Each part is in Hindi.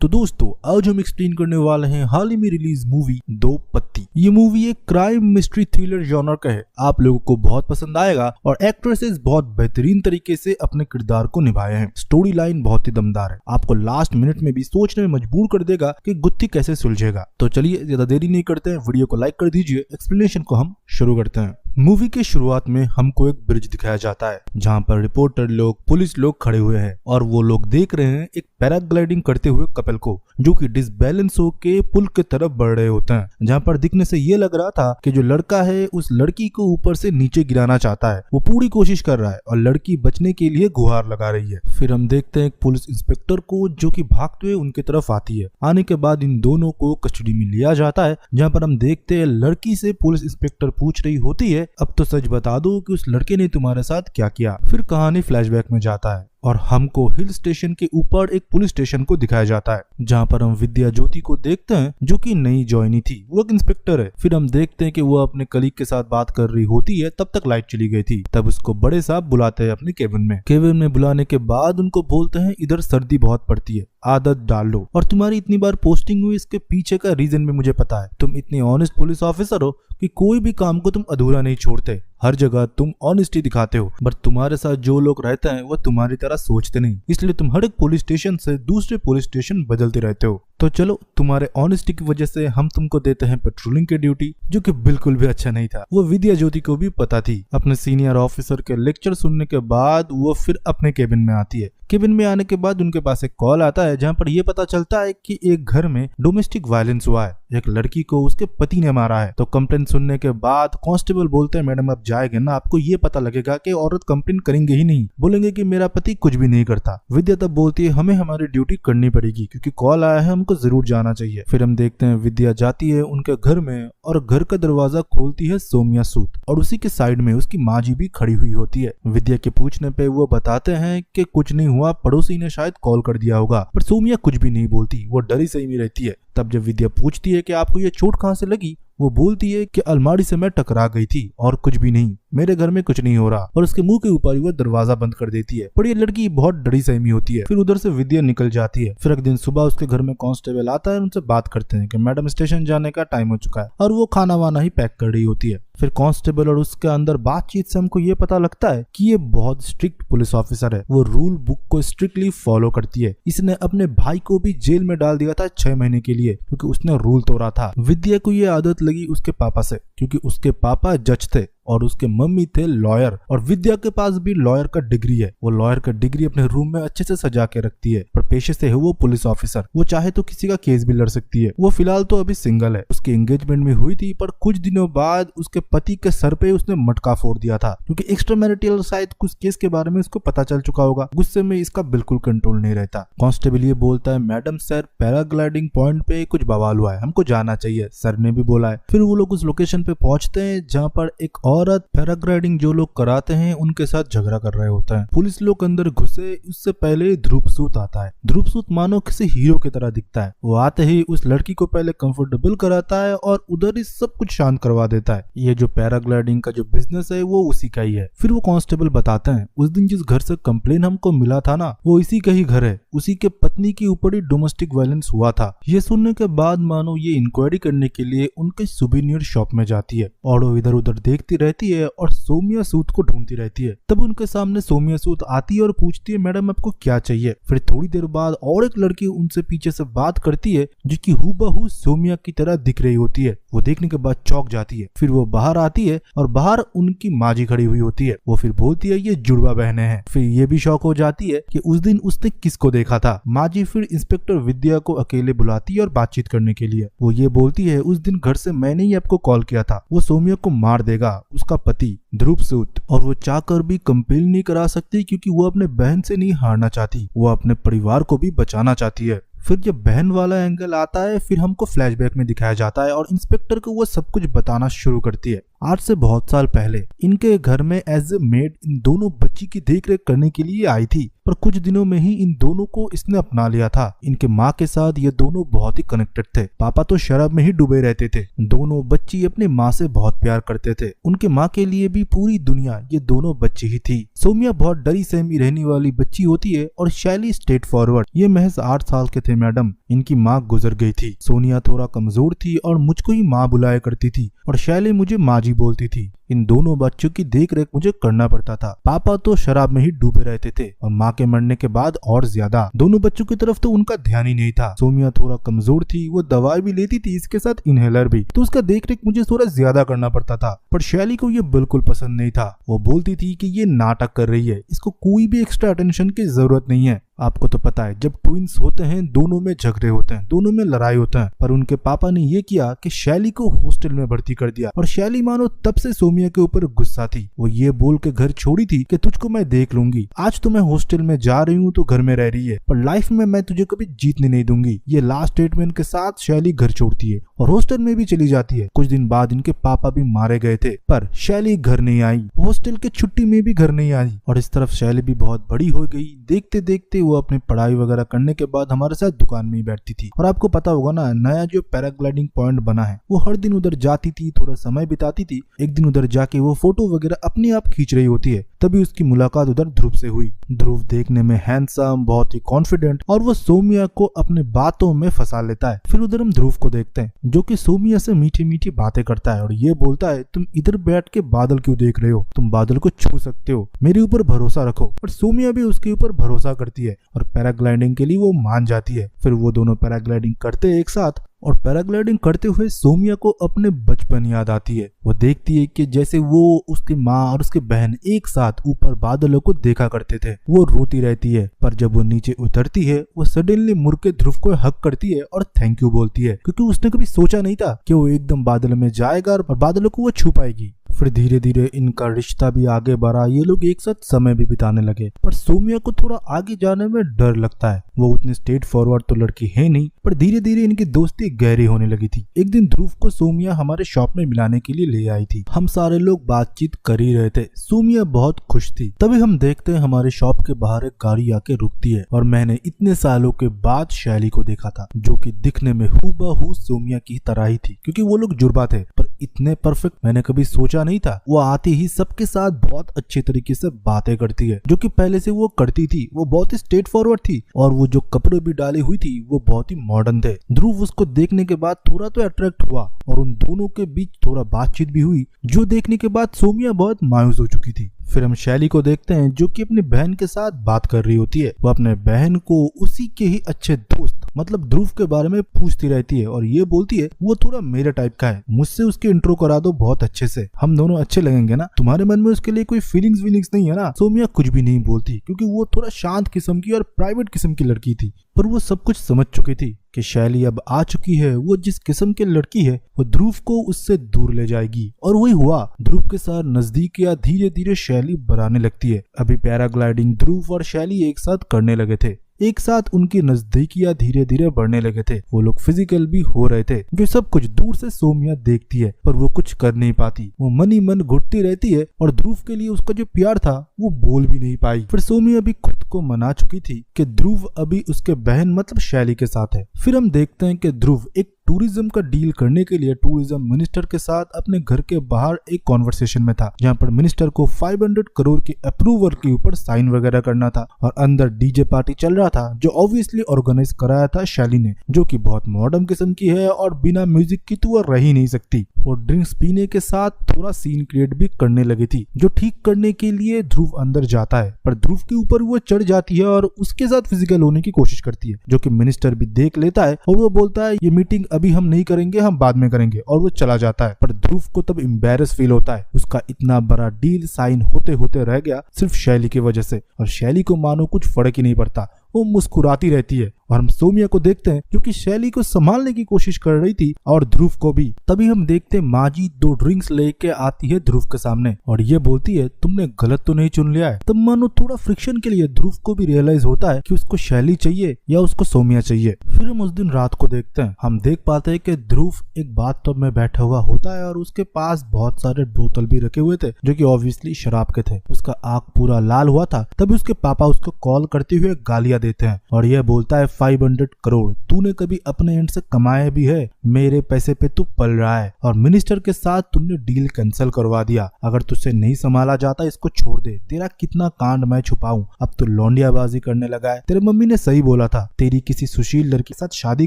तो दोस्तों आज हम एक्सप्लेन करने वाले हैं हाल ही में रिलीज मूवी दो पत्ती। ये मूवी एक क्राइम मिस्ट्री थ्रिलर जॉनर का है। आप लोगों को बहुत पसंद आएगा और एक्ट्रेसेस बहुत बेहतरीन तरीके से अपने किरदार को निभाए हैं। स्टोरी लाइन बहुत ही दमदार है, आपको लास्ट मिनट में भी सोचने में मजबूर कर देगा कि गुत्थी कैसे सुलझेगा। तो चलिए ज्यादा देरी नहीं करते हैं, वीडियो को लाइक कर दीजिए। एक्सप्लेनेशन को हम शुरू करते हैं। मूवी के शुरुआत में हमको एक ब्रिज दिखाया जाता है जहाँ पर रिपोर्टर लोग, पुलिस लोग खड़े हुए हैं और वो लोग देख रहे हैं एक पैराग्लाइडिंग करते हुए कपल को, जो कि डिसबैलेंस होके पुल की तरफ बढ़ रहे होते हैं। जहाँ पर दिखने से ये लग रहा था कि जो लड़का है उस लड़की को ऊपर से नीचे गिराना चाहता है। वो पूरी कोशिश कर रहा है और लड़की बचने के लिए गुहार लगा रही है। फिर हम देखते हैं एक पुलिस इंस्पेक्टर को जो कि भागते हुए उनकी तरफ आती है। आने के बाद इन दोनों को कस्टडी में लिया जाता है, जहाँ पर हम देखते हैं लड़की से पुलिस इंस्पेक्टर पूछ रही होती है, अब तो सच बता दो कि उस लड़के ने तुम्हारे साथ क्या किया। फिर कहानी फ्लैशबैक में जाता है और हमको हिल स्टेशन के ऊपर एक पुलिस स्टेशन को दिखाया जाता है, जहाँ पर हम विद्या ज्योति को देखते हैं जो कि नई ज्वाइनी थी। वो एक इंस्पेक्टर है। फिर हम देखते हैं कि वो अपने कलीग के साथ बात कर रही होती है, तब तक लाइट चली गई थी। तब उसको बड़े साहब बुलाते हैं अपने केबिन में। केबिन में बुलाने के बाद उनको बोलते हैं इधर सर्दी बहुत पड़ती है, आदत डाल लो, और तुम्हारी इतनी बार पोस्टिंग हुई इसके पीछे का रीजन भी मुझे पता है। तुम इतनी ऑनेस्ट पुलिस ऑफिसर हो कि कोई भी काम को तुम अधूरा नहीं छोड़ते, हर जगह तुम ऑनेस्टी दिखाते हो, बट तुम्हारे साथ जो लोग रहते हैं वो तुम्हारी तरह सोचते नहीं, इसलिए तुम हर एक पुलिस स्टेशन से दूसरे पुलिस स्टेशन बदलते रहते हो। तो चलो तुम्हारे ऑनेस्टी की वजह से हम तुमको देते हैं पेट्रोलिंग की ड्यूटी, जो कि बिल्कुल भी अच्छा नहीं था। वो विद्या ज्योति को भी पता थी। अपने सीनियर ऑफिसर के लेक्चर सुनने के बाद वो फिर अपने केबिन में आती है। केबिन में आने के बाद उनके पास एक कॉल आता है, जहाँ पर यह पता चलता है कि एक घर में डोमेस्टिक वायलेंस हुआ है, एक लड़की को उसके पति ने मारा है। तो कंप्लेंट सुनने के बाद कांस्टेबल बोलते हैं मैडम आप जाएंगे ना, आपको ये पता लगेगा कि औरत कंप्लेंट करेंगे ही नहीं, बोलेंगे कि मेरा पति कुछ भी नहीं करता। विद्या तब बोलती है हमें हमारी ड्यूटी करनी पड़ेगी क्योंकि कॉल आया है, हमको जरूर जाना चाहिए। फिर हम देखते हैं विद्या जाती है उनके घर में और घर का दरवाजा खोलती है सोमिया सूद, और उसी के साइड में उसकी माँ जी भी खड़ी हुई होती है। विद्या के पूछने पे वो बताते हैं कि कुछ नहीं हुआ, पड़ोसी ने शायद कॉल कर दिया होगा, पर सोमिया कुछ भी नहीं बोलती, वो डरी सही रहती है। तब जब विद्या पूछती है कि आपको ये चोट कहाँ से लगी, वो बोलती है कि अलमारी से मैं टकरा गई थी और कुछ भी नहीं, मेरे घर में कुछ नहीं हो रहा, और उसके मुंह के ऊपर वो दरवाजा बंद कर देती है। पर ये लड़की बहुत डरी सहमी होती है। फिर उधर से विद्या निकल जाती है। फिर एक दिन सुबह उसके घर में कांस्टेबल आता है, उनसे बात करते हैं कि मैडम स्टेशन जाने का टाइम हो चुका है, और वो खाना वाना ही पैक कर रही होती है। फिर कांस्टेबल और उसके अंदर बातचीत से हमको ये पता लगता है कि ये बहुत स्ट्रिक्ट पुलिस ऑफिसर है। वो रूल बुक को स्ट्रिक्टली फॉलो करती है। इसने अपने भाई को भी जेल में डाल दिया था 6 महीने के लिए, क्योंकि उसने रूल तोड़ा था। विद्या को ये आदत लगी उसके पापा से, क्योंकि उसके पापा जज थे और उसके मम्मी थे लॉयर, और विद्या के पास भी लॉयर का डिग्री है। वो लॉयर का डिग्री अपने रूम में अच्छे से सजा के रखती है, पर पेशे से है वो पुलिस ऑफिसर। वो चाहे तो किसी का केस भी लड़ सकती है। वो फिलहाल तो अभी सिंगल है। उसकी एंगेजमेंट में हुई थी, पर कुछ दिनों बाद उसके पति के सर पे उसने मटका फोड़ दिया था, क्योंकि एक्स्ट्रा मैरिटल शायद कुछ केस के बारे में उसको पता चल चुका होगा। गुस्से में इसका बिल्कुल कंट्रोल नहीं रहता। कांस्टेबल ये बोलता है मैडम सर पैराग्लाइडिंग पॉइंट पे कुछ बवाल हुआ है, हमको जाना चाहिए, सर ने भी बोला है। फिर वो लोग उस लोकेशन पे पहुंचते हैं जहाँ पर एक औरत पैराग्लाइडिंग जो लोग कराते हैं उनके साथ झगड़ा कर रहे होता है। पुलिस लोग अंदर घुसे उससे पहले ध्रुव सूद आता है। ध्रुव सूद मानो किसी हीरो की तरह दिखता है। वो आते ही उस लड़की को पहले कंफर्टेबल कराता है और उधर ही सब कुछ शांत करवा देता है। ये जो पैराग्लाइडिंग का जो बिजनेस है वो उसी का ही है। फिर वो कांस्टेबल बताते हैं उस दिन जिस घर से कंप्लेन हमको मिला था ना, वो इसी का ही घर है, उसी के पत्नी के ऊपर ही डोमेस्टिक वायलेंस हुआ था। ये सुनने के बाद मानो ये इंक्वायरी करने के लिए उनके सुवेनियर शॉप में जाती है और वो इधर उधर देखती रहती है और सोमिया सूद को ढूंढती रहती है। तब उनके सामने सोमिया सूद आती है और पूछती है मैडम आपको क्या चाहिए। फिर थोड़ी देर बाद और एक लड़की उनसे पीछे से बात करती है जो कि हूबहू सोमिया की तरह दिख रही होती है। वो देखने के बाद चौंक जाती है। फिर वो बाहर आती है और बाहर उनकी माँ जी खड़ी हुई होती है। वो फिर बोलती है ये जुड़वा बहनें हैं। फिर ये भी शौक हो जाती है कि उस दिन उसने किसको देखा था। माँ जी फिर इंस्पेक्टर विद्या को अकेले बुलाती है और बातचीत करने के लिए। वो ये बोलती है उस दिन घर से मैंने ही आपको कॉल किया था, वो सोमिया को मार देगा, उसका पति ध्रुव सूद, और वो चाहकर भी कंपेल नहीं करा सकती क्योंकि वो अपने बहन से नहीं हारना चाहती, वो अपने परिवार को भी बचाना चाहती है। फिर जब बहन वाला एंगल आता है फिर हमको फ्लैशबैक में दिखाया जाता है और इंस्पेक्टर को वो सब कुछ बताना शुरू करती है। आज से बहुत साल पहले इनके घर में एज ए मेड इन दोनों बच्ची की देखरेख करने के लिए आई थी, पर कुछ दिनों में ही इन दोनों को इसने अपना लिया था। इनके माँ के साथ ये दोनों बहुत ही कनेक्टेड थे। पापा तो शराब में ही डूबे रहते थे। दोनों बच्ची अपने माँ से बहुत प्यार करते थे। उनके माँ के लिए भी पूरी दुनिया ये दोनों बच्ची ही थी। सोमिया बहुत डरी सहमी रहने वाली बच्ची होती है और शैली स्ट्रेट फॉरवर्ड। ये महज 8 साल के थे मैडम। इनकी माँ गुजर गई थी। सोनिया थोड़ा कमजोर थी और मुझको ही माँ बुलाया करती थी और शैली मुझे माँ जी बोलती थी। इन दोनों बच्चों की देखरेख मुझे करना पड़ता था। पापा तो शराब में ही डूबे रहते थे और माँ के मरने के बाद और ज्यादा। दोनों बच्चों की तरफ तो उनका ध्यान ही नहीं था। सोमिया थोड़ा कमजोर थी, वो दवाई भी लेती थी, इसके साथ इनहेलर भी, तो उसका देखरेख मुझे थोड़ा ज्यादा करना पड़ता था। पर शैली को ये बिल्कुल पसंद नहीं था। वो बोलती थी कि ये नाटक कर रही है, इसको कोई भी एक्स्ट्रा अटेंशन की जरूरत नहीं है। आपको तो पता है जब ट्विंस होते हैं दोनों में झगड़े होते हैं, दोनों में लड़ाई होता है। पर उनके पापा ने ये किया कि शैली को हॉस्टल में भर्ती कर दिया और शैली मानो तब से सोमिया के ऊपर गुस्सा थी। वो ये बोल के घर छोड़ी थी कि तुझको मैं देख लूंगी। आज तो मैं हॉस्टल में जा रही हूँ तो घर में रह रही है, पर लाइफ में मैं तुझे कभी जीतने नहीं दूंगी। ये लास्ट स्टेटमेंट के साथ शैली घर छोड़ती है और हॉस्टल में भी चली जाती है। कुछ दिन बाद इनके पापा भी मारे गए थे, पर शैली घर नहीं आई। हॉस्टल के छुट्टी में भी घर नहीं आई और इस तरफ शैली भी बहुत बड़ी हो गई। देखते देखते वो अपनी पढ़ाई वगैरह करने के बाद हमारे साथ दुकान में ही बैठती थी। और आपको पता होगा ना, नया जो पैराग्लाइडिंग पॉइंट बना है, वो हर दिन उधर जाती थी, थोड़ा समय बिताती थी। एक दिन उधर जाके वो फोटो वगैरह अपने आप खींच रही होती है। तभी उसकी मुलाकात उधर ध्रुव से हुई। ध्रुव देखने में हैंडसम, बहुत ही कॉन्फिडेंट, और वो सोमिया को अपने बातों में फंसा लेता है। फिर उधर हम ध्रुव को देखते हैं जो कि सोमिया से मीठी मीठी बातें करता है और ये बोलता है, तुम इधर बैठ के बादल क्यों देख रहे हो, तुम बादल को छू सकते हो, मेरे ऊपर भरोसा रखो। और सोमिया भी उसके ऊपर भरोसा करती है और पैराग्लाइडिंग के लिए वो मान जाती है। फिर वो दोनों पैराग्लाइडिंग करते हैं एक साथ और पैराग्लाइडिंग करते हुए सोमिया को अपने बचपन याद आती है। वो देखती है कि जैसे वो, उसकी माँ और उसकी बहन एक साथ ऊपर बादलों को देखा करते थे। वो रोती रहती है, पर जब वो नीचे उतरती है वो सडनली मुड़ के ध्रुव को हक करती है और थैंक यू बोलती है, क्योंकि उसने कभी सोचा नहीं था कि वो एकदम बादल में जाएगा और बादलों को वो छू पाएगी। फिर धीरे धीरे इनका रिश्ता भी आगे बढ़ा। ये लोग एक साथ समय भी बिताने लगे, पर सोमिया को थोड़ा आगे जाने में डर लगता है। वो उतनी स्ट्रेट फॉरवर्ड तो लड़की है नहीं, पर धीरे धीरे इनकी दोस्ती गहरी होने लगी थी। एक दिन ध्रुव को सोमिया हमारे शॉप में मिलाने के लिए ले आई थी। हम सारे लोग बातचीत कर ही रहे थे। सोमिया बहुत खुश थी। तभी हम देखते हैं हमारे शॉप के बाहर एक गाड़ी आके रुकती है और मैंने इतने सालों के बाद शैली को देखा था, जो कि दिखने में हूबहू सोमिया की तरह ही थी, क्योंकि वो लोग जुड़वा थे, पर इतने परफेक्ट मैंने कभी सोचा नहीं था। वो आते ही सबके साथ बहुत अच्छे तरीके से बातें करती है, जो कि पहले से वो करती थी। वो बहुत ही स्ट्रेट फॉरवर्ड थी और वो जो कपड़े भी डाली हुई थी वो बहुत ही मॉडर्न थे। ध्रुव उसको देखने के बाद थोड़ा तो अट्रैक्ट हुआ और उन दोनों के बीच थोड़ा बातचीत भी हुई, जो देखने के बाद सोमिया बहुत मायूस हो चुकी थी। फिर हम शैली को देखते हैं जो कि अपनी बहन के साथ बात कर रही होती है। वो अपने बहन को उसी के ही अच्छे दोस्त मतलब ध्रुव के बारे में पूछती रहती है और ये बोलती है वो थोड़ा मेरे टाइप का है, मुझसे उसके इंट्रो करा दो बहुत अच्छे से, हम दोनों अच्छे लगेंगे ना, तुम्हारे मन में उसके लिए कोई फीलिंग्स नहीं है ना। सोमिया कुछ भी नहीं बोलती क्योंकि वो थोड़ा शांत किस्म की और प्राइवेट किस्म की लड़की थी, पर वो सब कुछ समझ चुकी थी कि शैली अब आ चुकी है। वो जिस किस्म की लड़की है वो ध्रुव को उससे दूर ले जाएगी, और वही हुआ। ध्रुव के साथ नजदीकियां धीरे धीरे शैली बढ़ाने लगती है। अभी पैराग्लाइडिंग ध्रुव और शैली एक साथ करने लगे थे। एक साथ उनकी नजदीकियां धीरे धीरे बढ़ने लगे थे। वो लोग फिजिकल भी हो रहे थे, जो सब कुछ दूर से सोमिया देखती है, पर वो कुछ कर नहीं पाती। वो मन ही मन घुटती रहती है और ध्रुव के लिए उसका जो प्यार था वो बोल भी नहीं पाई। फिर सोमिया भी खुद को मना चुकी थी कि ध्रुव अभी उसके बहन मतलब शैली के साथ है। फिर हम देखते हैं कि ध्रुव एक टूरिज्म का डील करने के लिए टूरिज्म मिनिस्टर के साथ अपने घर के बाहर एक कॉन्वर्सेशन में था, जहां पर मिनिस्टर को 500 करोड़ के अप्रूवल के ऊपर साइन वगैरह करना था और अंदर डीजे पार्टी चल रहा था, जो ऑब्वियसली ऑर्गेनाइज कराया था शैली ने, जो कि बहुत मॉडर्न किस्म की है और बिना म्यूजिक की तो वो रह ही नहीं सकती। और ड्रिंक्स पीने के साथ थोड़ा सीन क्रिएट भी करने लगी थी, जो ठीक करने के लिए ध्रुव अंदर जाता है, पर ध्रुव के ऊपर वो चढ़ जाती है और उसके साथ फिजिकल होने की कोशिश करती है, जो कि मिनिस्टर भी देख लेता है और वो बोलता है ये मीटिंग अभी हम नहीं करेंगे, हम बाद में करेंगे, और वो चला जाता है। पर ध्रुव को तब एम्बैरस फील होता है। उसका इतना बड़ा डील साइन होते होते रह गया सिर्फ शैली की वजह से, और शैली को मानो कुछ फर्क ही नहीं पड़ता। वो मुस्कुराती रहती है और हम सोमिया को देखते हैं जो कि शैली को संभालने की कोशिश कर रही थी और ध्रुव को भी। तभी हम देखते हैं माजी 2 ड्रिंक्स लेके आती है ध्रुव के सामने और ये बोलती है तुमने गलत तो नहीं चुन लिया है। तब मानो थोड़ा फ्रिक्शन के लिए ध्रुव को भी रियलाइज होता है कि उसको शैली चाहिए या उसको सोमिया चाहिए। फिर हम उस दिन रात को देखते हैं, हम देख पाते हैं कि ध्रुव एक बाथटब में बैठा हुआ होता है और उसके पास बहुत सारे बोतल भी रखे हुए थे जो कि ऑब्वियसली शराब के थे। उसका आंख पूरा लाल हुआ था। तभी उसके पापा उसको कॉल करते हुए गालियां देते हैं और यह बोलता है 500 करोड़ तूने कभी अपने एंड से कमाए भी है, मेरे पैसे पे तू पल रहा है और मिनिस्टर के साथ तुमने डील कैंसिल करवा दिया। अगर तुझसे नहीं संभाला जाता इसको छोड़ दे, तेरा कितना कांड मैं छुपाऊं, अब तो लौंडियाबाजी करने लगा है। तेरे मम्मी ने सही बोला था, तेरी किसी सुशील लड़की के साथ शादी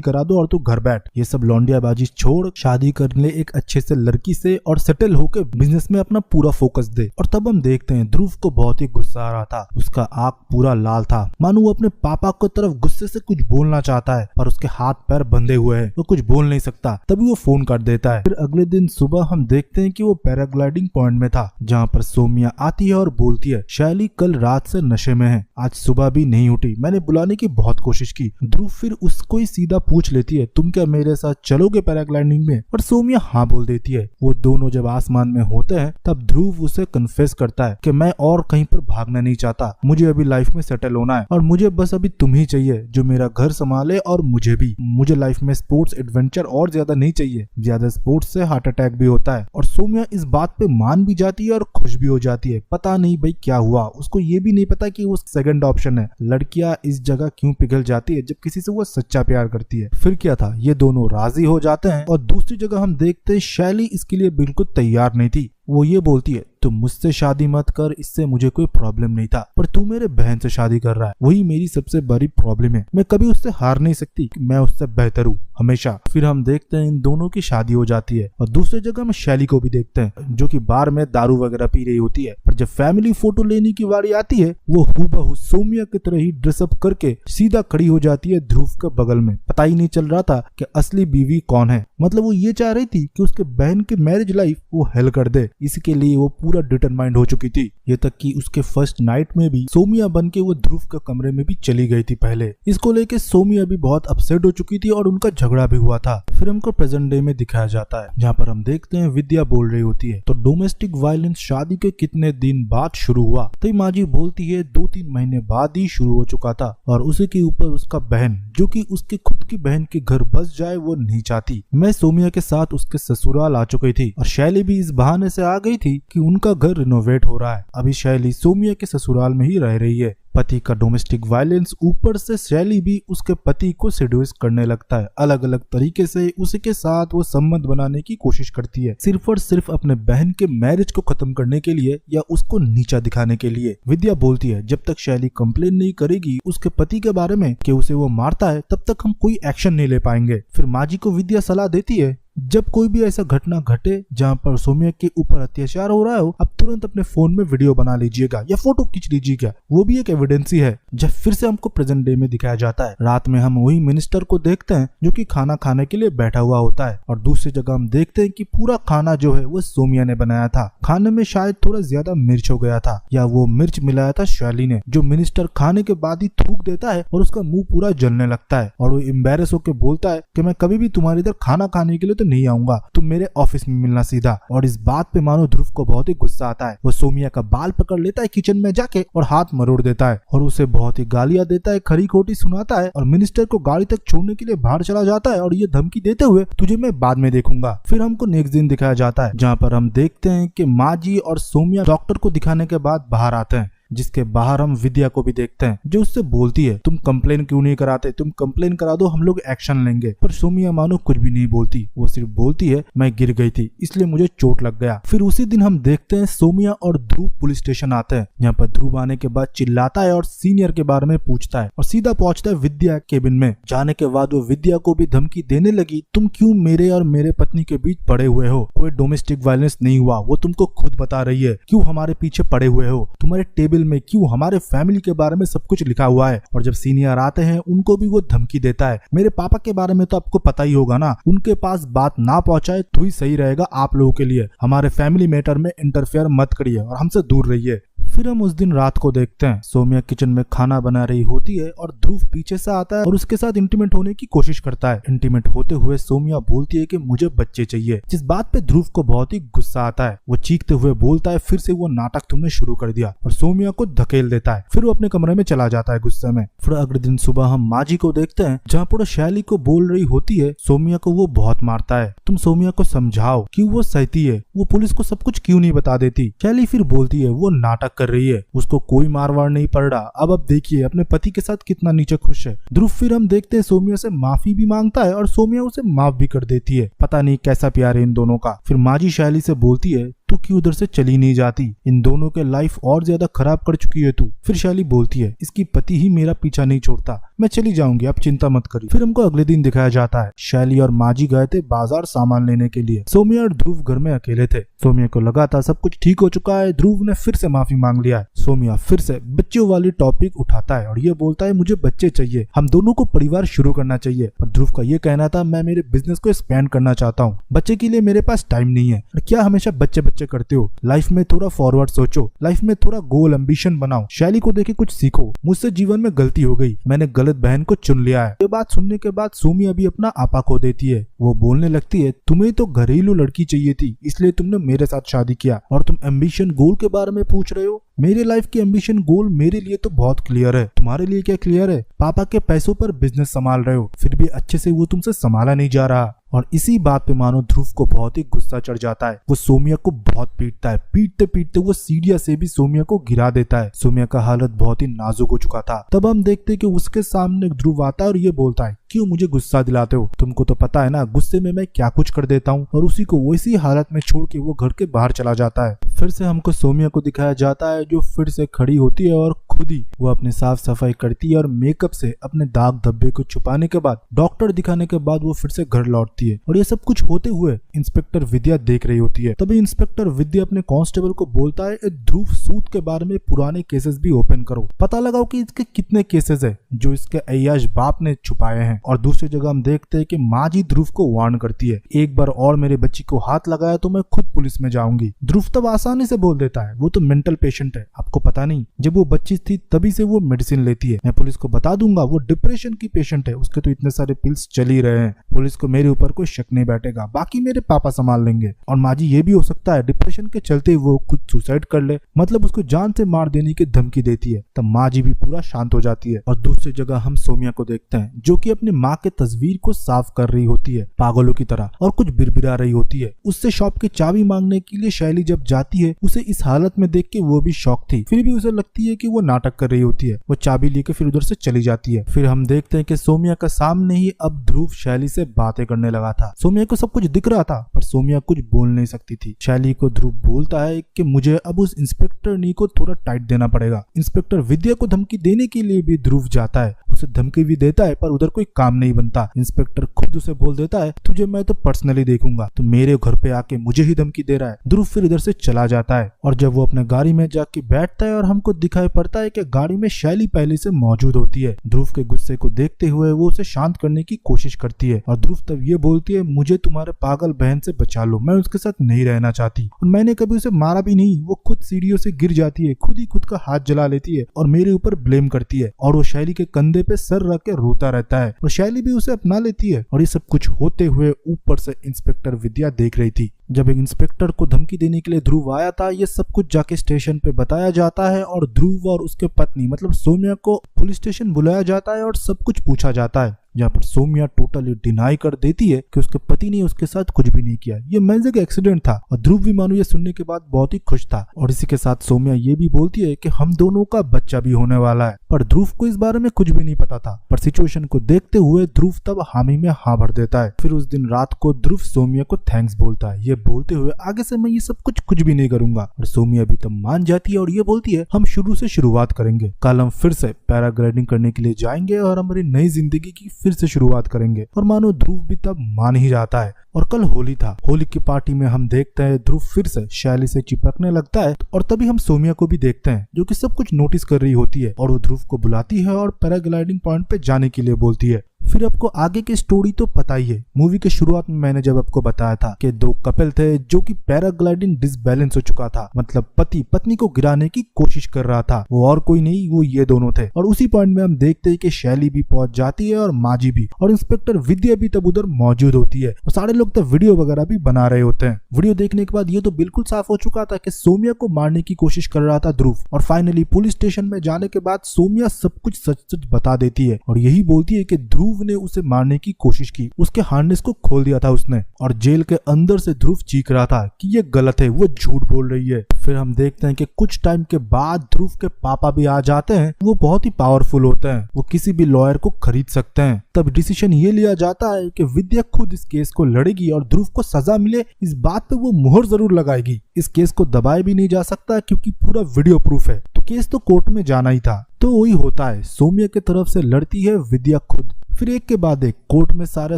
करा दो और तू घर बैठ। ये सब लौंडियाबाजी छोड़, शादी कर ले एक अच्छे से लड़की से और सेटल होकर बिजनेस में अपना पूरा फोकस दे। और तब हम देखते हैं ध्रुव को बहुत ही गुस्सा आ रहा था, उसका आंख पूरा लाल था, मानो वो अपने पापा को तरफ गुस्से से कुछ बोलना चाहता है पर उसके हाथ पैर बंधे हुए हैं, वो कुछ बोल नहीं सकता। तभी वो फोन कर देता है। फिर अगले दिन सुबह हम देखते हैं कि वो पैराग्लाइडिंग पॉइंट में था जहाँ पर सोमिया आती है और बोलती है शैली कल रात से नशे में है, आज सुबह भी नहीं उठी, मैंने बुलाने की बहुत कोशिश की। ध्रुव फिर उसको ही सीधा पूछ लेती है तुम क्या मेरे साथ चलोगे पैराग्लाइडिंग में, और सोमिया हाँ बोल देती है। वो दोनों जब आसमान में होते हैं तब ध्रुव उसे कन्फेस करता है कि मैं और कहीं पर भागना नहीं चाहता, मुझे अभी लाइफ में सेटल होना है और मुझे बस अभी तुम ही चाहिए जो मेरा घर संभाले और मुझे भी। मुझे लाइफ में स्पोर्ट्स एडवेंचर और ज्यादा नहीं चाहिए, ज्यादा स्पोर्ट्स से हार्ट अटैक भी होता है। और सोमिया इस बात पे मान भी जाती है और खुश भी हो जाती है। पता नहीं भाई क्या हुआ, उसको ये भी नहीं पता कि वो सेकंड ऑप्शन है। लड़कियां इस जगह क्यों पिघल जाती है जब किसी से वो सच्चा प्यार करती है। फिर क्या था, ये दोनों राजी हो जाते हैं। और दूसरी जगह हम देखते हैं शैली इसके लिए बिल्कुल तैयार नहीं थी। वो ये बोलती है तुम मुझसे शादी मत कर, इससे मुझे कोई प्रॉब्लम नहीं था, पर तू मेरे बहन से शादी कर रहा है, वही मेरी सबसे बड़ी प्रॉब्लम है। मैं कभी उससे हार नहीं सकती, मैं उससे बेहतर हूँ हमेशा। फिर हम देखते हैं इन दोनों की शादी हो जाती है। और दूसरी जगह हम शैली को भी देखते हैं जो कि बार में दारू वगैरह पी रही होती है। पर जब फैमिली फोटो लेने की बारी आती है वो हूबहू सोमिया की तरह ही ड्रेसअप करके सीधा खड़ी हो जाती है ध्रुव के बगल में। पता ही नहीं चल रहा था कि असली बीवी कौन है। मतलब वो ये चाह रही थी कि उसके बहन की मैरिज लाइफ वो हेल कर दे, इसके लिए वो पूरा डिटरमाइंड हो चुकी थी। ये तक कि उसके फर्स्ट नाइट में भी सोमिया बन के वो ध्रुव के कमरे में भी चली गई थी पहले। इसको लेके सोमिया भी बहुत अपसेट हो चुकी थी और उनका झगड़ा भी हुआ था। फिर हमको प्रेजेंट डे में दिखाया जाता है जहाँ पर हम देखते हैं विद्या बोल रही होती है तो डोमेस्टिक वायलेंस शादी के कितने दिन बाद शुरू हुआ। तो माजी बोलती है 2-3 महीने बाद ही शुरू हो चुका था और उसी के ऊपर उसका बहन जो कि उसके खुद की बहन के घर बस जाए वो नहीं चाहती। मैं सोमिया के साथ उसके ससुराल आ चुकी थी और शैली भी इस बहाने से आ गई थी कि उनका घर रिनोवेट हो रहा है। अभी शैली सोमिया के ससुराल में ही रह रही है। पति का डोमेस्टिक वायलेंस, ऊपर से शैली भी उसके पति को सेड्यूस करने लगता है। अलग अलग तरीके से उसके साथ वो संबंध बनाने की कोशिश करती है, सिर्फ और सिर्फ अपने बहन के मैरिज को खत्म करने के लिए या उसको नीचा दिखाने के लिए। विद्या बोलती है जब तक शैली कंप्लेन नहीं करेगी उसके पति के बारे में कि उसे वो मारता है तब तक हम कोई एक्शन नहीं ले पाएंगे। फिर माजी को विद्या सलाह देती है जब कोई भी ऐसा घटना घटे जहाँ पर सोमिया के ऊपर अत्याचार हो रहा हो अब तुरंत अपने फोन में वीडियो बना लीजिएगा या फोटो खींच लीजिएगा, वो भी एक एविडेंस ही है। जब फिर से हमको प्रेजेंट डे में दिखाया जाता है, रात में हम वही मिनिस्टर को देखते हैं जो कि खाना खाने के लिए बैठा हुआ होता है और दूसरी जगह हम देखते हैं कि पूरा खाना जो है वो सोमिया ने बनाया था। खाने में शायद थोड़ा ज्यादा मिर्च हो गया था या वो मिर्च मिलाया था शैली ने, जो मिनिस्टर खाने के बाद ही थूक देता है और उसका मुंह पूरा जलने लगता है और वो एम्बैरेस होकर बोलता है कि मैं कभी भी तुम्हारे इधर खाना खाने के लिए तो नहीं आऊंगा, तुम मेरे ऑफिस में मिलना सीधा। और इस बात पे मानो ध्रुव को बहुत ही गुस्सा आता है। वो सोमिया का बाल पकड़ लेता है किचन में जाके और हाथ मरोड़ देता है और उसे बहुत ही गालियां देता है, खरी खोटी सुनाता है और मिनिस्टर को गाड़ी तक छोड़ने के लिए बाहर चला जाता है और ये धमकी देते हुए तुझे मैं बाद में देखूंगा। फिर हमको नेक्स्ट दिन दिखाया जाता है जहाँ पर हम देखते हैं कि माजी और सोमिया डॉक्टर को दिखाने के बाद बाहर आते हैं, जिसके बाहर हम विद्या को भी देखते हैं जो उससे बोलती है तुम कंप्लेन क्यों नहीं कराते, तुम कंप्लेन करा दो हम लोग एक्शन लेंगे। पर सोमिया मानो कुछ भी नहीं बोलती, वो सिर्फ बोलती है मैं गिर गई थी इसलिए मुझे चोट लग गया। फिर उसी दिन हम देखते हैं सोमिया और ध्रुव पुलिस स्टेशन आते हैं। यहाँ पर ध्रुव आने के बाद चिल्लाता है और सीनियर के बारे में पूछता है और सीधा पहुंचता है विद्या केबिन में। जाने के बाद वो विद्या को भी धमकी देने लगी तुम क्यों मेरे और मेरे पत्नी के बीच पड़े हुए हो, कोई डोमेस्टिक वायलेंस नहीं हुआ, वो तुमको खुद बता रही है, क्यों हमारे पीछे पड़े हुए हो, तुम्हारे टेबल में क्यों हमारे फैमिली के बारे में सब कुछ लिखा हुआ है। और जब सीनियर आते हैं उनको भी वो धमकी देता है मेरे पापा के बारे में तो आपको पता ही होगा ना, उनके पास बात ना पहुंचाए तो ही सही रहेगा आप लोगों के लिए, हमारे फैमिली मैटर में इंटरफेयर मत करिए और हमसे दूर रहिए। फिर हम उस दिन रात को देखते हैं। सौम्या किचन में खाना बना रही होती है और ध्रुव पीछे से आता है और उसके साथ इंटीमेट होने की कोशिश करता है। इंटीमेट होते हुए सौम्या बोलती है कि मुझे बच्चे चाहिए, जिस बात पे ध्रुव को बहुत ही गुस्सा आता है। वो चीखते हुए बोलता है फिर से वो नाटक तुमने शुरू कर दिया, और सौम्या को धकेल देता है। फिर वो अपने कमरे में चला जाता है गुस्से में। फिर अगले दिन सुबह हम माजी को देखते हैं, जहाँ पर शैली को बोल रही होती है सौम्या को वो बहुत मारता है, तुम सौम्या को समझाओ कि वो सहती है, वो पुलिस को सब कुछ क्यों नहीं बता देती। शैली फिर बोलती है वो नाटक कर रही है, उसको कोई मारवाड़ नहीं पड़ रहा। अब देखिए अपने पति के साथ कितना नीचे खुश है। ध्रुव फिर हम देखते हैं सौम्या से माफी भी मांगता है और सौम्या उसे माफ भी कर देती है। पता नहीं कैसा प्यार है इन दोनों का। फिर माजी शैली से बोलती है तू क्यों उधर से चली नहीं जाती, इन दोनों के लाइफ और ज्यादा खराब कर चुकी है तू। फिर शैली बोलती है इसकी पति ही मेरा पीछा नहीं छोड़ता, मैं चली जाऊंगी, आप चिंता मत करिए। फिर हमको अगले दिन दिखाया जाता है शैली और माजी गए थे बाजार सामान लेने के लिए। सौम्या और ध्रुव घर में अकेले थे। सौम्या को लगा था सब कुछ ठीक हो चुका है, ध्रुव ने फिर से माफी मांग लिया है। सौम्या फिर से बच्चों वाली टॉपिक उठाता है और ये बोलता है मुझे बच्चे चाहिए, हम दोनों को परिवार शुरू करना चाहिए। पर ध्रुव का ये कहना था मैं मेरे बिजनेस को एक्सपेंड करना चाहता हूँ, बच्चे के लिए मेरे पास टाइम नहीं है। और क्या हमेशा बच्चे बच्चे करते हो, लाइफ में थोड़ा फॉरवर्ड सोचो, लाइफ में थोड़ा गोल एम्बिशन बनाओ, शैली को देखे कुछ सीखो, मुझसे जीवन में गलती हो गई, मैंने गलत बहन को चुन लिया है। ये बात सुनने के बाद सौम्या भी अपना आपा खो देती है। वो बोलने लगती है तुम्हें तो घरेलू लड़की चाहिए थी, इसलिए तुमने मेरे साथ शादी किया, और तुम एम्बिशन गोल के बारे में पूछ रहे हो। मेरे लाइफ की एम्बिशन गोल मेरे लिए तो बहुत क्लियर है, तुम्हारे लिए क्या क्लियर है। पापा के पैसों पर बिजनेस संभाल रहे हो, फिर भी अच्छे से वो तुमसे संभाला नहीं जा रहा। और इसी बात पे मानो ध्रुव को बहुत ही गुस्सा चढ़ जाता है। वो सौम्या को बहुत पीटता है, पीटते पीटते वो सीढ़ियां से भी सौम्या को गिरा देता है। सौम्या का हालत बहुत ही नाजुक हो चुका था। तब हम देखते हैं कि उसके सामने ध्रुव आता है और ये बोलता है क्यों मुझे गुस्सा दिलाते हो, तुमको तो पता है ना गुस्से में मैं क्या कुछ कर देता हूँ। और उसी को वैसी हालत में छोड़ के वो घर के बाहर चला जाता है। फिर से हमको सौम्या को दिखाया जाता है जो फिर से खड़ी होती है और खुद ही वो अपनी साफ सफाई करती है और मेकअप से अपने दाग धब्बे को छुपाने के बाद डॉक्टर दिखाने के बाद वो फिर से घर लौटती है। और ये सब कुछ होते हुए इंस्पेक्टर विद्या देख रही होती है। तभी इंस्पेक्टर विद्या अपने कांस्टेबल को बोलता है ध्रुव सूद के बारे में पुराने केसेस भी ओपन करो, पता लगाओ कि इसके कितने केसेस है जो इसके अय्याश बाप ने छुपाए हैं। और दूसरी जगह हम देखते हैं कि माँ जी ध्रुव को वार्न करती है एक बार और मेरे बच्ची को हाथ लगाया तो मैं खुद पुलिस में जाऊंगी। ध्रुव तब आसानी से बोल देता है वो तो मेंटल पेशेंट है, आपको पता नहीं, जब वो बच्ची थी तभी से वो मेडिसिन लेती है, मैं पुलिस को बता दूंगा वो डिप्रेशन की पेशेंट है, उसके तो इतने सारे पिल्स चल ही रहे हैं, पुलिस को मेरे ऊपर कोई शक नहीं बैठेगा, बाकी मेरे पापा संभाल लेंगे। और माँ जी ये भी हो सकता है डिप्रेशन के चलते वो खुद सुसाइड कर ले, मतलब उसको जान से मार देने की धमकी देती है। तब माँ जी भी पूरा शांत हो जाती है। और दूसरी जगह हम सौम्या को देखते हैं जो कि अपनी माँ के तस्वीर को साफ कर रही होती है पागलों की तरह और कुछ बिरबिरा रही होती है। उससे शॉप की चाबी मांगने के लिए शैली जब जाती है उसे इस हालत में देख के वो भी शॉक थी, फिर भी उसे लगती है कि वो नाटक कर रही होती है। वो चाबी लेके फिर उधर से चली जाती है। फिर हम देखते हैं कि सौम्या का सामने ही अब ध्रुव शैली से बातें करने लगा था। सौम्या को सब कुछ दिख रहा था पर सौम्या कुछ बोल नहीं सकती थी। शैली को ध्रुव बोलता है कि मुझे अब उस इंस्पेक्टर नी को थोड़ा टाइट देना पड़ेगा। इंस्पेक्टर विद्या को धमकी देने के लिए भी ध्रुव जाता है, उसे धमकी भी देता है पर उधर कोई काम नहीं बनता। इंस्पेक्टर खुद उसे बोल देता है तुझे मैं तो पर्सनली देखूंगा, तो मेरे घर पे आके मुझे ही धमकी दे रहा है। ध्रुव फिर इधर से चला जाता है और जब वो अपने गाड़ी में जाके बैठता है और हमको दिखाई पड़ता है कि गाड़ी में शैली पहले से मौजूद होती है। ध्रुव के गुस्से को देखते हुए वो उसे शांत करने की कोशिश करती है और ध्रुव तब ये बोलती है मुझे तुम्हारे पागल बहन से बचा लो, मैं उसके साथ नहीं रहना चाहती और मैंने कभी उसे मारा भी नहीं। वो खुद सीढ़ियों से गिर जाती है, खुद ही खुद का हाथ जला लेती है और मेरे ऊपर ब्लेम करती है और वो शैली के कंधे पे सर रख के रोता रहता है और शैली भी उसे अपना लेती है। और ये सब कुछ होते हुए ऊपर से इंस्पेक्टर विद्या देख रही थी। जब एक इंस्पेक्टर को धमकी देने के लिए ध्रुव आया था ये सब कुछ जाके स्टेशन पे बताया जाता है और ध्रुव और उसके पत्नी मतलब सौम्या को पुलिस स्टेशन बुलाया जाता है और सब कुछ पूछा जाता है, जहाँ पर सौम्या टोटली डिनाई कर देती है कि उसके पति ने उसके साथ कुछ भी नहीं किया, ये मैजिक एक्सीडेंट था। और ध्रुव भी मानो ये सुनने के बाद बहुत ही खुश था। और इसी के साथ सौम्या ये भी बोलती है कि हम दोनों का बच्चा भी होने वाला है, पर ध्रुव को इस बारे में कुछ भी नहीं पता था। पर सिचुएशन को देखते हुए ध्रुव तब हामी में हाँ भर देता है। फिर उस दिन रात को ध्रुव सौम्या को थैंक्स बोलता है, ये बोलते हुए आगे से मैं ये सब कुछ भी नहीं करूंगा। और सौम्या भी तब मान जाती है और ये बोलती है हम शुरू से शुरुआत करेंगे, कल हम फिर से पैराग्लाइडिंग करने के लिए जाएंगे और हमारी नई जिंदगी की फिर से शुरुआत करेंगे। और मानो ध्रुव भी तब मान ही जाता है। और कल होली था, होली की पार्टी में हम देखते हैं ध्रुव फिर से शैली से चिपकने लगता है और तभी हम सौम्या को भी देखते हैं जो कि सब कुछ नोटिस कर रही होती है और वो ध्रुव को बुलाती है और पैराग्लाइडिंग पॉइंट पे जाने के लिए बोलती है। फिर आपको आगे की स्टोरी तो पता ही है। मूवी के शुरुआत में मैंने जब आपको बताया था कि दो कपल थे जो कि पैराग्लाइडिंग डिसबैलेंस हो चुका था, मतलब पति पत्नी को गिराने की कोशिश कर रहा था। वो और कोई नहीं, वो ये दोनों थे। और उसी पॉइंट में हम देखते हैं कि शैली भी पहुंच जाती है और माजी भी, और इंस्पेक्टर विद्या भी तब उधर मौजूद होती है। और सारे लोग तब वीडियो वगैरह भी बना रहे होते हैं। वीडियो देखने के बाद ये तो बिल्कुल साफ हो चुका था कि सोमिया को मारने की कोशिश कर रहा था ध्रुव। और फाइनली पुलिस स्टेशन में जाने के बाद सोमिया सब कुछ सच सच बता देती है और यही बोलती है कि ध्रुव ने उसे मारने की कोशिश की, उसके हार्नेस को खोल दिया था उसने। और जेल के अंदर से ध्रुव चीख रहा था कि ये गलत है, वो झूठ बोल रही है। फिर हम देखते हैं कि कुछ टाइम के बाद ध्रुव के पापा भी आ जाते हैं। वो बहुत ही पावरफुल होते हैं, वो किसी भी लॉयर को खरीद सकते हैं। तब डिसीजन ये लिया जाता है कि विद्या खुद इस केस को लड़ेगी और ध्रुव को सजा मिले इस बात पे वो मुहर जरूर लगाएगी। इस केस को दबाया भी नहीं जा सकता क्योंकि पूरा वीडियो प्रूफ है, तो केस तो कोर्ट में जाना ही था। तो वही होता है, सोमिया की तरफ से लड़ती है विद्या खुद। फिर एक के बाद एक कोर्ट में सारा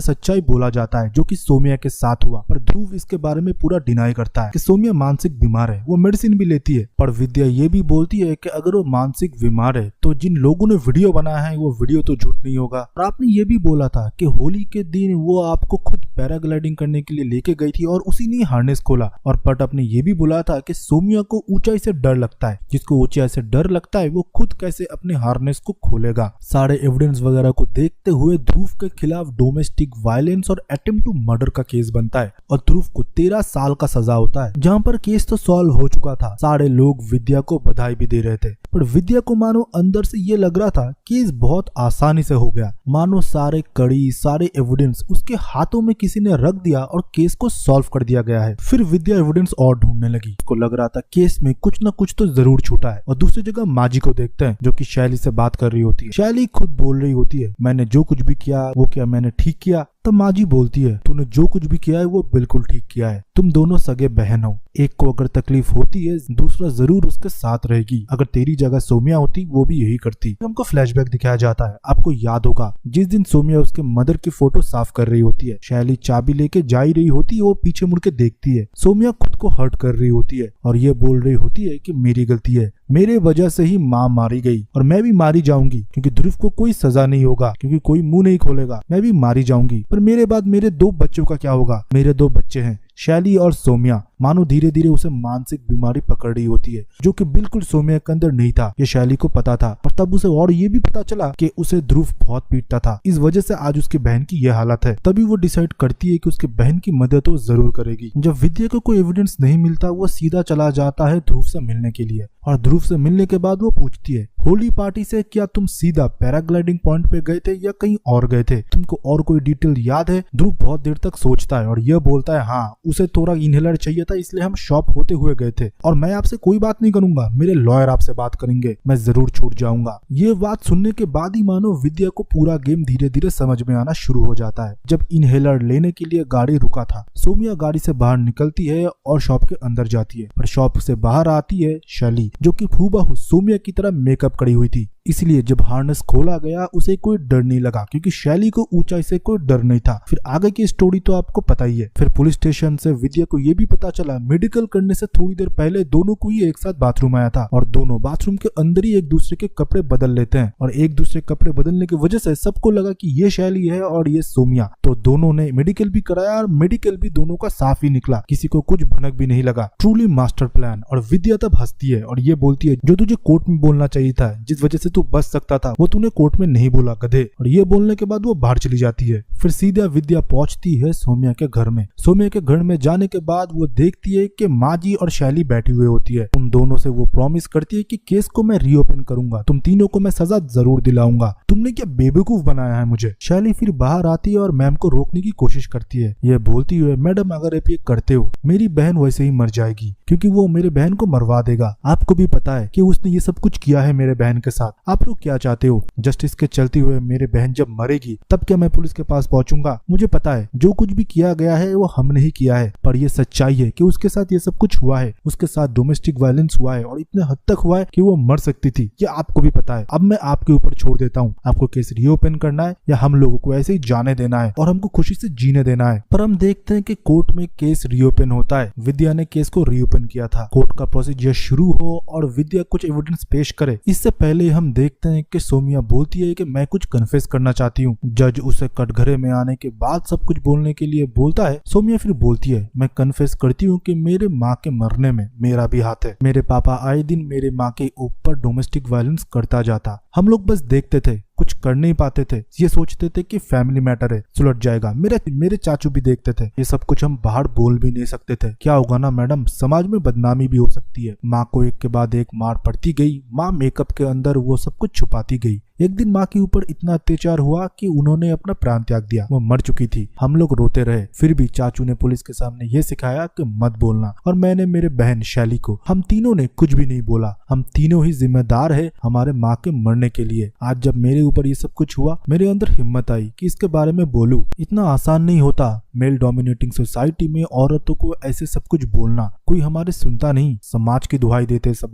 सच्चाई बोला जाता है जो कि सोमिया के साथ हुआ। पर ध्रुव इसके बारे में पूरा डिनाई करता है कि सोमिया मानसिक बीमार है, वो मेडिसिन भी लेती है। पर विद्या ये भी बोलती है कि अगर वो मानसिक बीमार है तो जिन लोगों ने वीडियो बनाया है वो वीडियो तो झूठ नहीं होगा। और आपने ये भी बोला था कि होली के दिन वो आपको खुद पैराग्लाइडिंग करने के लिए लेके गई थी और उसी ने हार्नेस खोला। और पट आपने ये भी बोला था कि सोमिया को ऊंचाई से डर लगता है, जिसको ऊंचाई से डर लगता है वो खुद कैसे अपने हार्नेस को खोलेगा। सारे एविडेंस वगैरह को देखते हुए ध्रुव के खिलाफ डोमेस्टिक वायलेंस और अटेम्प्ट टू मर्डर का केस बनता है और ध्रुव को 13 साल का सजा होता है। जहां पर केस तो सॉल्व हो चुका था, सारे लोग विद्या को बधाई भी दे रहे थे। पर विद्या को मानो अंदर से ये लग रहा था केस बहुत आसानी से हो गया, मानो सारे कड़ी सारे एविडेंस उसके हाथों में किसी ने रख दिया और केस को सॉल्व कर दिया गया है। फिर विद्या एविडेंस और ढूंढने लगी, उसको लग रहा था केस में कुछ न कुछ तो जरूर छूटा है। और दूसरी जगह माजी को देखते हैं जो कि शैली से बात कर रही होती है। शैली खुद बोल रही होती है मैंने जो कुछ भी किया वो क्या मैंने ठीक किया। तब माजी बोलती है तूने जो कुछ भी किया है वो बिल्कुल ठीक किया है, तुम दोनों सगे बहन हो, एक को अगर तकलीफ होती है दूसरा जरूर उसके साथ रहेगी। अगर तेरी जगह सोमिया होती वो भी यही करती। हमको फ्लैशबैक दिखाया जाता है, आपको याद होगा जिस दिन सोमिया उसके मदर की फोटो साफ कर रही होती है, शैली चाबी लेके जा ही रही होती है, वो पीछे मुड़ के देखती है। सोमिया खुद को हर्ट कर रही होती है और ये बोल रही होती है कि मेरी गलती है, मेरे वजह से ही माँ मारी गई और मैं भी मारी जाऊंगी क्योंकि ध्रुव को कोई सजा नहीं होगा, क्योंकि कोई मुंह नहीं खोलेगा, मैं भी मारी जाऊंगी। पर मेरे बाद मेरे 2 बच्चों का क्या होगा? मेरे 2 बच्चे हैं, शैली और सोमिया। मानो धीरे धीरे उसे मानसिक बीमारी पकड़ रही होती है जो कि बिल्कुल सोमिया के अंदर नहीं था। ये शैली को पता था और तब उसे और ये भी पता चला कि उसे ध्रुव बहुत पीटता था, इस वजह से आज उसकी बहन की यह हालत है। तभी वो डिसाइड करती है कि उसकी बहन की मदद तो जरूर करेगी। जब विद्या को कोई एविडेंस नहीं मिलता वो सीधा चला जाता है ध्रुव से मिलने के लिए। और ध्रुव से मिलने के बाद वो पूछती है होली पार्टी से क्या तुम सीधा पैराग्लाइडिंग पॉइंट पे गए थे या कहीं और गए थे? तुमको और कोई डिटेल याद है? ध्रुव बहुत देर तक सोचता है और ये बोलता है हाँ, उसे थोड़ा इनहेलर चाहिए था इसलिए हम शॉप होते हुए गए थे और मैं आपसे कोई बात नहीं करूंगा, मेरे लॉयर आपसे बात करेंगे, मैं जरूर छूट जाऊंगा। ये बात सुनने के बाद ही मानो विद्या को पूरा गेम धीरे धीरे समझ में आना शुरू हो जाता है। जब इनहेलर लेने के लिए गाड़ी रुका था, सोमिया गाड़ी से बाहर निकलती है और शॉप के अंदर जाती है। पर शॉप से बाहर आती है शैली जो कि हूबहू सोमिया की तरह मेकअप करी हुई थी, इसलिए जब हार्नेस खोला गया उसे कोई डर नहीं लगा क्योंकि शैली को ऊंचाई से कोई डर नहीं था। फिर आगे की स्टोरी तो आपको पता ही है। फिर पुलिस स्टेशन से विद्या को ये भी पता चला मेडिकल करने से थोड़ी देर पहले दोनों को ही एक साथ बाथरूम आया था और दोनों बाथरूम के अंदर ही एक दूसरे के कपड़े बदल लेते हैं और एक दूसरे कपड़े बदलने की वजह से सबको लगा कि ये शैली है और ये सोमिया। तो दोनों ने मेडिकल भी कराया और मेडिकल भी दोनों का साफ ही निकला, किसी को कुछ भनक भी नहीं लगा। Truly master plan. और विद्या तब हंसती है और ये बोलती है जो तुझे कोर्ट में बोलना चाहिए था, जिस वजह से तू बच सकता था वो तूने कोर्ट में नहीं बोला गधे। और ये बोलने के बाद वो बाहर चली जाती है। फिर सीधा विद्या पहुंचती है सोमिया के घर में। सोमिया के घर में जाने के बाद वो देखती है कि माजी और शैली बैठी हुई होती है। उन दोनों से वो प्रॉमिस करती है कि केस को मैं रीओपन करूंगा, तुम तीनों को मैं सजा जरूर दिलाऊंगा, तुमने क्या बेवकूफ बनाया है मुझे। शैली फिर बाहर आती है और मैम को रोकने की कोशिश करती है, ये बोलती हुए मैडम अगर आप ये करते हो मेरी बहन वैसे ही मर जाएगी क्योंकि वो मेरे बहन को मरवा देगा। आपको भी पता है कि उसने ये सब कुछ किया है मेरे बहन के साथ, आप लोग क्या चाहते हो? जस्टिस के चलते हुए मेरे बहन जब मरेगी तब क्या मैं पुलिस के पास पहुंचूंगा? मुझे पता है जो कुछ भी किया गया है वो हमने ही किया है, पर ये सच्चाई है कि उसके साथ ये सब कुछ हुआ है, उसके साथ डोमेस्टिक वायलेंस हुआ है और इतने हद तक हुआ है कि वो मर सकती थी, ये आपको भी पता है। अब मैं आपके ऊपर छोड़ देता हूँ, आपको केस रीओपन करना है या हम लोगों को ऐसे ही जाने देना है और हमको खुशी से जीने देना है। पर हम देखते हैं कि कोर्ट में केस रीओपन होता है। विद्या ने केस को रीओपन किया था। कोर्ट का प्रोसीजर शुरू हो और विद्या कुछ एविडेंस पेश करे इससे पहले हम देखते हैं कि सोमिया बोलती है कि मैं कुछ कन्फेस करना चाहती हूँ। जज उसे कटघरे में आने के बाद सब कुछ बोलने के लिए बोलता है। सोमिया फिर बोलती है, मैं कन्फेस करती हूँ कि मेरे माँ के मरने में मेरा भी हाथ है। मेरे पापा आए दिन मेरे माँ के ऊपर डोमेस्टिक वायलेंस करता जाता, हम लोग बस देखते थे, कुछ कर नहीं पाते थे। ये सोचते थे कि फैमिली मैटर है, सुलझ जाएगा। मेरे चाचू भी देखते थे। ये सब कुछ हम बाहर बोल भी नहीं सकते थे। क्या होगा ना मैडम, समाज में बदनामी भी हो सकती है। माँ को एक के बाद एक मार पड़ती गई। माँ मेकअप के अंदर वो सब कुछ छुपाती गई। एक दिन माँ के ऊपर इतना अत्याचार हुआ कि उन्होंने अपना प्राण त्याग दिया। वो मर चुकी थी। हम लोग रोते रहे, फिर भी चाचू ने पुलिस के सामने ये सिखाया कि मत बोलना। और मैंने मेरे बहन शैली को, हम तीनों ने कुछ भी नहीं बोला। हम तीनों ही जिम्मेदार है हमारे माँ के मरने के लिए। आज जब मेरे ऊपर ये सब कुछ हुआ, मेरे अंदर हिम्मत आई कि इसके बारे में बोलूं। इतना आसान नहीं होता मेल डोमिनेटिंग सोसाइटी में औरतों को ऐसे सब कुछ बोलना। कोई हमारे सुनता नहीं, समाज की दुहाई देते सब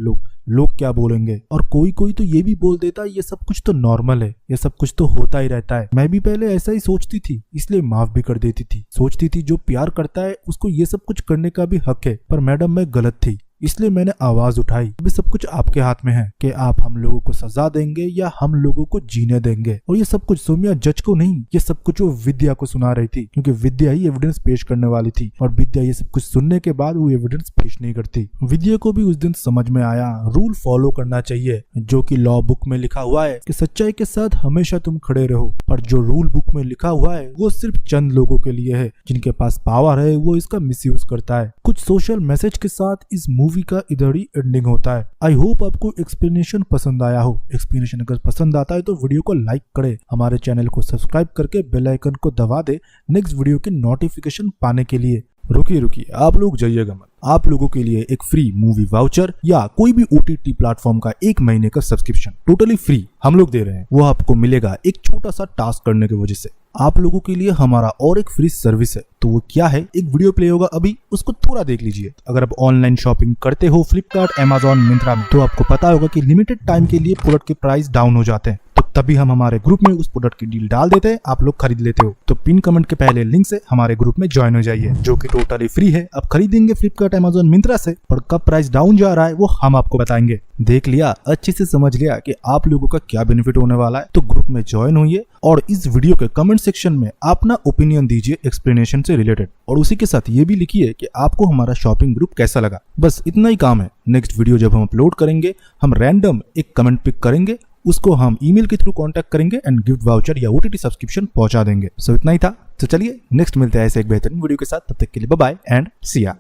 लोग क्या बोलेंगे। और कोई तो ये भी बोल देता ये सब कुछ तो नॉर्मल है, ये सब कुछ तो होता ही रहता है। मैं भी पहले ऐसा ही सोचती थी, इसलिए माफ भी कर देती थी। सोचती थी जो प्यार करता है उसको ये सब कुछ करने का भी हक है। पर मैडम मैं गलत थी, इसलिए मैंने आवाज उठाई। अभी सब कुछ आपके हाथ में है कि आप हम लोगों को सजा देंगे या हम लोगों को जीने देंगे। और ये सब कुछ सोमिया जज को नहीं, ये सब कुछ वो विद्या को सुना रही थी, क्योंकि विद्या ही एविडेंस पेश करने वाली थी। और विद्या ये सब कुछ सुनने के बाद वो एविडेंस पेश नहीं करती। विद्या को भी उस दिन समझ में आया रूल फॉलो करना चाहिए, जो कि लॉ बुक में लिखा हुआ है कि सच्चाई के साथ हमेशा तुम खड़े रहो। पर जो रूल बुक में लिखा हुआ है वो सिर्फ चंद लोगों के लिए है। जिनके पास पावर है वो इसका मिसयूज करता है। कुछ सोशल मैसेज के साथ इस मूवी का इधर ही एंडिंग होता है। आई होप आपको एक्सप्लेनेशन पसंद आया हो। एक्सप्लेनेशन अगर पसंद आता है तो वीडियो को लाइक करे, हमारे चैनल को सब्सक्राइब करके बेल आइकन को दबा दे नेक्स्ट वीडियो की नोटिफिकेशन पाने के लिए। रुकिए आप लोग जाइएगा मत। आप लोगों के लिए एक फ्री मूवी वाउचर या कोई भी OTT प्लेटफॉर्म का 1 महीने का सब्सक्रिप्शन टोटली फ्री हम लोग दे रहे हैं। वो आपको मिलेगा एक छोटा सा टास्क करने की वजह से। आप लोगों के लिए हमारा और एक फ्री सर्विस है। तो वो क्या है, एक वीडियो प्ले होगा अभी, उसको थोड़ा देख लीजिए। अगर आप ऑनलाइन शॉपिंग करते हो फ्लिपकार्ट, अमेजॉन, मिंत्रा में, तो आपको पता होगा कि लिमिटेड टाइम के लिए प्रोडक्ट के प्राइस डाउन हो जाते हैं। तो तभी हम हमारे ग्रुप में उस प्रोडक्ट की डील डाल देते हैं, आप लोग खरीद लेते हो। तो पिन कमेंट के पहले लिंक से हमारे ग्रुप में ज्वाइन हो जाइए, जो कि टोटली फ्री है। आप खरीदेंगे फ्लिपकार्ट, अमेजॉन, मिंत्रा से, और कब प्राइस डाउन जा रहा है वो हम आपको बताएंगे। देख लिया, अच्छे से समझ लिया कि आप लोगों का क्या बेनिफिट होने वाला है। तो ग्रुप में ज्वाइन होइए और इस वीडियो के कमेंट सेक्शन में अपना ओपिनियन दीजिए एक्सप्लेनेशन से रिलेटेड। और उसी के साथ ये भी लिखिए कि आपको हमारा शॉपिंग ग्रुप कैसा लगा। बस इतना ही काम है। नेक्स्ट वीडियो जब हम अपलोड करेंगे, हम रैंडम एक कमेंट पिक करेंगे, उसको हम ईमेल के थ्रू कांटेक्ट करेंगे एंड गिफ्ट वाउचर या OTT सब्सक्रिप्शन पहुंचा देंगे। सो इतना ही था। तो चलिए नेक्स्ट मिलते हैं ऐसे एक बेहतरीन वीडियो के साथ। तब तक के लिए बाय बाय एंड सी या।